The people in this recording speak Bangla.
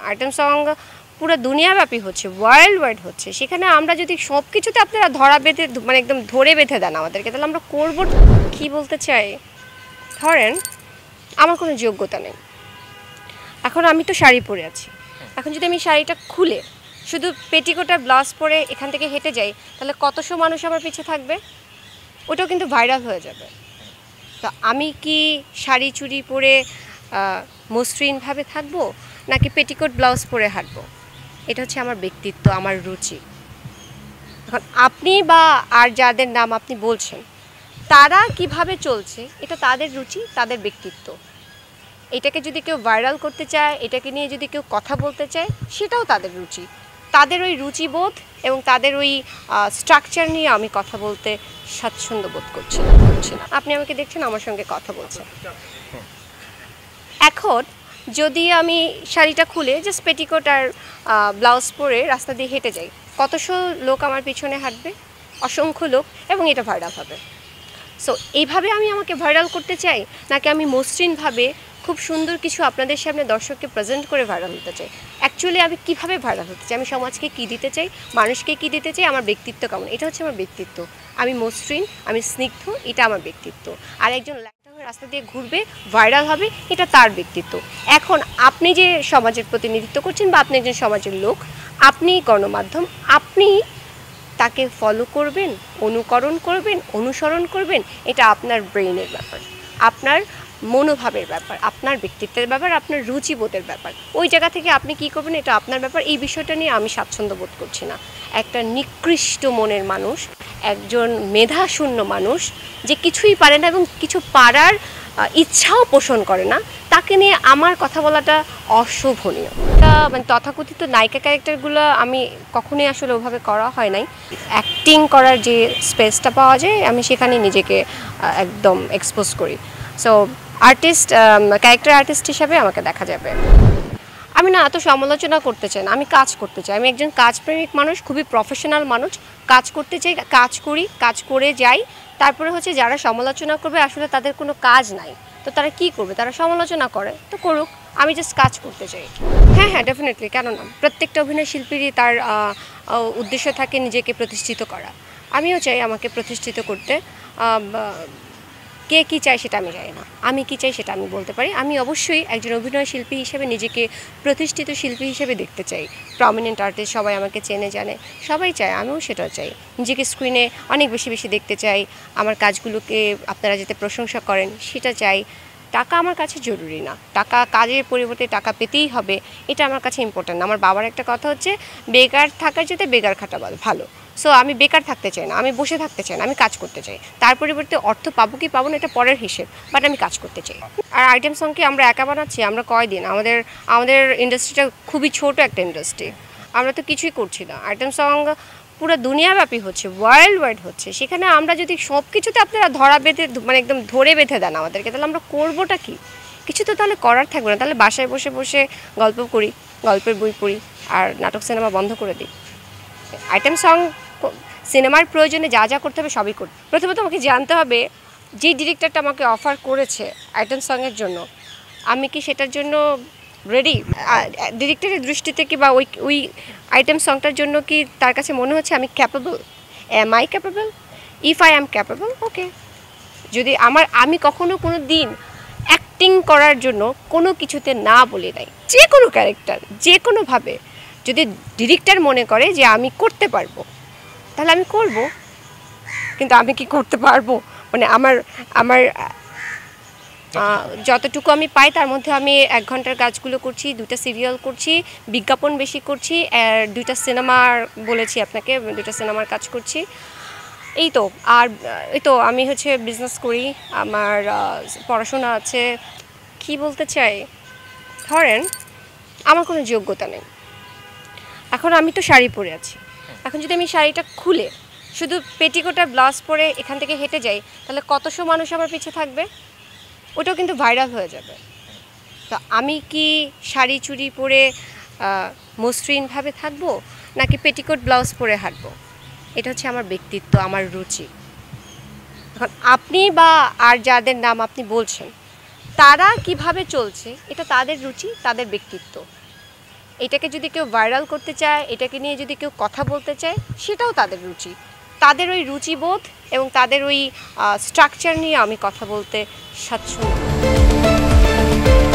আইটেম সং পুরো দুনিয়াব্যাপী হচ্ছে, ওয়ার্ল্ড ওয়াইড হচ্ছে। সেখানে আমরা যদি সব কিছুতে আপনারা ধরা বেঁধে মানে একদম ধরে বেঁধে দেন আমাদেরকে, তাহলে আমরা করব কি? বলতে চাই, ধরেন আমার কোনো যোগ্যতা নেই, এখন আমি তো শাড়ি পরে আছি, এখন যদি আমি শাড়িটা খুলে শুধু পেটিকোট আর ব্লাউজ পরে এখান থেকে হেঁটে যাই, তাহলে কতশো মানুষ আমার পিছে থাকবে, ওটাও কিন্তু ভাইরাল হয়ে যাবে। তো আমি কি শাড়ি চুড়ি পরে মসৃণভাবে থাকবো, নাকি পেটিকোট ব্লাউজ পরে হাঁটবো? এটা হচ্ছে আমার ব্যক্তিত্ব, আমার রুচি। এখন আপনি বা আর যাদের নাম আপনি বলছেন, তারা কিভাবে চলছে, এটা তাদের রুচি, তাদের ব্যক্তিত্ব। এটাকে যদি কেউ ভাইরাল করতে চায়, এটাকে নিয়ে যদি কেউ কথা বলতে চায়, সেটাও তাদের রুচি, তাদের ওই রুচিবোধ এবং তাদের ওই স্ট্রাকচার নিয়ে আমি কথা বলতে স্বাচ্ছন্দ্য বোধ করছি না। আপনি আমাকে দেখছেন, আমার সঙ্গে কথা বলছেন। এখন যদি আমি শাড়িটা খুলে জাস্ট পেটিকোট আর ব্লাউজ পরে রাস্তা দিয়ে হেঁটে যাই, কতশো লোক আমার পিছনে হাঁটবে, অসংখ্য লোক, এবং এটা ভাইরাল হবে। সো এইভাবে আমি আমাকে ভাইরাল করতে চাই, নাকি আমি মসৃণভাবে খুব সুন্দর কিছু আপনাদের সামনে দর্শককে প্রেজেন্ট করে ভাইরাল হতে চাই? অ্যাকচুয়ালি আমি কীভাবে ভাইরাল হতে চাই, আমি সমাজকে কী দিতে চাই, মানুষকে কী দিতে চাই, আমার ব্যক্তিত্ব কেমন, এটা হচ্ছে আমার ব্যক্তিত্ব। আমি মসৃণ, আমি স্নিগ্ধ, এটা আমার ব্যক্তিত্ব। আর একজন রাস্তা দিয়ে ঘুরবে, ভাইরাল হবে, এটা তার ব্যক্তিত্ব। এখন আপনি যে সমাজের প্রতিনিধিত্ব করছেন, বা আপনি একজন সমাজের লোক, আপনি গণমাধ্যম, আপনি তাকে ফলো করবেন, অনুকরণ করবেন, অনুসরণ করবেন, এটা আপনার ব্রেইনের ব্যাপার, আপনার মনোভাবের ব্যাপার, আপনার ব্যক্তিত্বের ব্যাপার, আপনার রুচিবোধের ব্যাপার। ওই জায়গা থেকে আপনি কী করবেন, এটা আপনার ব্যাপার। এই বিষয়টা নিয়ে আমি স্বাচ্ছন্দ্য বোধ করছি না। একটা নিকৃষ্ট মনের মানুষ, একজন মেধাশূন্য মানুষ, যে কিছুই পারে না এবং কিছু পারার ইচ্ছাও পোষণ করে না, তাকে নিয়ে আমার কথা বলাটা অশোভনীয়। মানে তথাকথিত নায়িকা ক্যারেক্টারগুলো আমি কখনোই আসলে ওভাবে করা হয় নাই। অ্যাক্টিং করার যে স্পেসটা পাওয়া যায়, আমি সেখানে নিজেকে একদম এক্সপোজ করি। সো আর্টিস্ট, ক্যারেক্টার আর্টিস্ট হিসাবে আমাকে দেখা যাবে। আমি না এত সমালোচনা করতে চাই না, আমি কাজ করতে চাই। আমি একজন কাজপ্রেমিক মানুষ, খুবই প্রফেশনাল মানুষ, কাজ করতে চাই, কাজ করি, কাজ করে যাই। তারপরে হচ্ছে যারা সমালোচনা করবে, আসলে তাদের কোনো কাজ নাই, তো তারা কি করবে, তারা সমালোচনা করে, তো করুক, আমি জাস্ট কাজ করতে চাই। হ্যাঁ হ্যাঁ, ডেফিনেটলি, কেন না। প্রত্যেকটা অভিনয় শিল্পীরই তার উদ্দেশ্য থাকে নিজেকে প্রতিষ্ঠিত করা। আমিও চাই আমাকে প্রতিষ্ঠিত করতে। কে কী চায় সেটা আমি জানি না, আমি কী চাই সেটা আমি বলতে পারি। আমি অবশ্যই একজন অভিনয় শিল্পী হিসেবে নিজেকে প্রতিষ্ঠিত শিল্পী হিসেবে দেখতে চাই। প্রমিনেন্ট আর্টিস্ট, সবাই আমাকে চেনে জানে, সবাই চায়, আমিও সেটাও চাই। নিজেকে স্ক্রিনে অনেক বেশি বেশি দেখতে চাই, আমার কাজগুলোকে আপনারা যাতে প্রশংসা করেন সেটা চাই। টাকা আমার কাছে জরুরি না, টাকা, কাজের পরিবর্তে টাকা পেতেই হবে, এটা আমার কাছে ইম্পর্ট্যান্ট না। আমার বাবার একটা কথা হচ্ছে, বেকার থাকার যেতে বেকার খাটা ভালো। সো আমি বেকার থাকতে চাই না, আমি বসে থাকতে চাই না, আমি কাজ করতে চাই। তার পরিবর্তে অর্থ পাবো কি পাবো না এটা পরের হিসেব, বাট আমি কাজ করতে চাই। আর আইটেম সংকে আমরা একা বানাচ্ছি, আমরা কয়দিন, আমাদের ইন্ডাস্ট্রিটা খুবই ছোট একটা ইন্ডাস্ট্রি, আমরা তো কিছুই করছি না। আইটেম সং পুরো দুনিয়াব্যাপী হচ্ছে, ওয়ার্ল্ড ওয়াইড হচ্ছে। সেখানে আমরা যদি সব কিছুতে আপনারা ধরা বেঁধে মানে একদম ধরে বেঁধে দেন আমাদেরকে, তাহলে আমরা করবোটা কি? কিছু তো তাহলে করার থাকবে না। তাহলে বাসায় বসে বসে গল্প করি, গল্পের বই পড়ি, আর নাটক সিনেমা বন্ধ করে দিই। আইটেম সং সিনেমার প্রয়োজনে যা যা করতে হবে সবই করতে। প্রথমত আমাকে জানতে হবে, যে ডিরেক্টরটা আমাকে অফার করেছে আইটেম সংয়ের জন্য, আমি কি সেটার জন্য রেডি? ডিরেক্টরের দৃষ্টিতে কি, বা ওই আইটেম সংটার জন্য কি তার কাছে মনে হচ্ছে আমি capable? Am I capable? If I am capable, okay. যদি আমি কখনো কোনো দিন অ্যাক্টিং করার জন্য কোনো কিছুতে না বলে নাই, যে কোনো ক্যারেক্টার, যে কোনোভাবে যদি ডিরেক্টর মনে করে যে আমি করতে পারবো, তাহলে আমি করব। কিন্তু আমি কি করতে পারবো, মানে আমার যতটুকু আমি পাই তার মধ্যে আমি 1 ঘন্টার কাজগুলো করছি, 2টা সিরিয়াল করছি, বিজ্ঞাপন বেশি করছি, 2টা সিনেমার বলেছি আপনাকে, 2টা সিনেমার কাজ করছি, এই তো। আর এই তো, আমি হচ্ছে বিজনেস করি, আমার পড়াশোনা আছে। কি বলতে চাই, ধরেন আমার কোনো যোগ্যতা নেই, এখন আমি তো শাড়ি পরে আছি, এখন যদি আমি শাড়িটা খুলে শুধু পেটিকোট আর ব্লাউজ পরে এখান থেকে হেঁটে যাই, তাহলে কতশো মানুষ আমার পিছে থাকবে, ওটাও কিন্তু ভাইরাল হয়ে যাবে। তো আমি কি শাড়ি চুড়ি পরে মসৃণভাবে থাকবো, নাকি পেটিকোট ব্লাউজ পরে হাঁটবো, এটা হচ্ছে আমার ব্যক্তিত্ব, আমার রুচি। এখন আপনি বা আর যাদের নাম আপনি বলছেন, তারা কিভাবে চলছে, এটা তাদের রুচি, তাদের ব্যক্তিত্ব। এটাকে যদি কেউ ভাইরাল করতে চায়, এটাকে নিয়ে যদি কেউ কথা বলতে চায়, সেটাও তাদের রুচি। তাদের ওই রুচিবোধ এবং তাদের ওই স্ট্রাকচার নিয়ে আমি কথা বলতে স্বাচ্ছন্দ্য।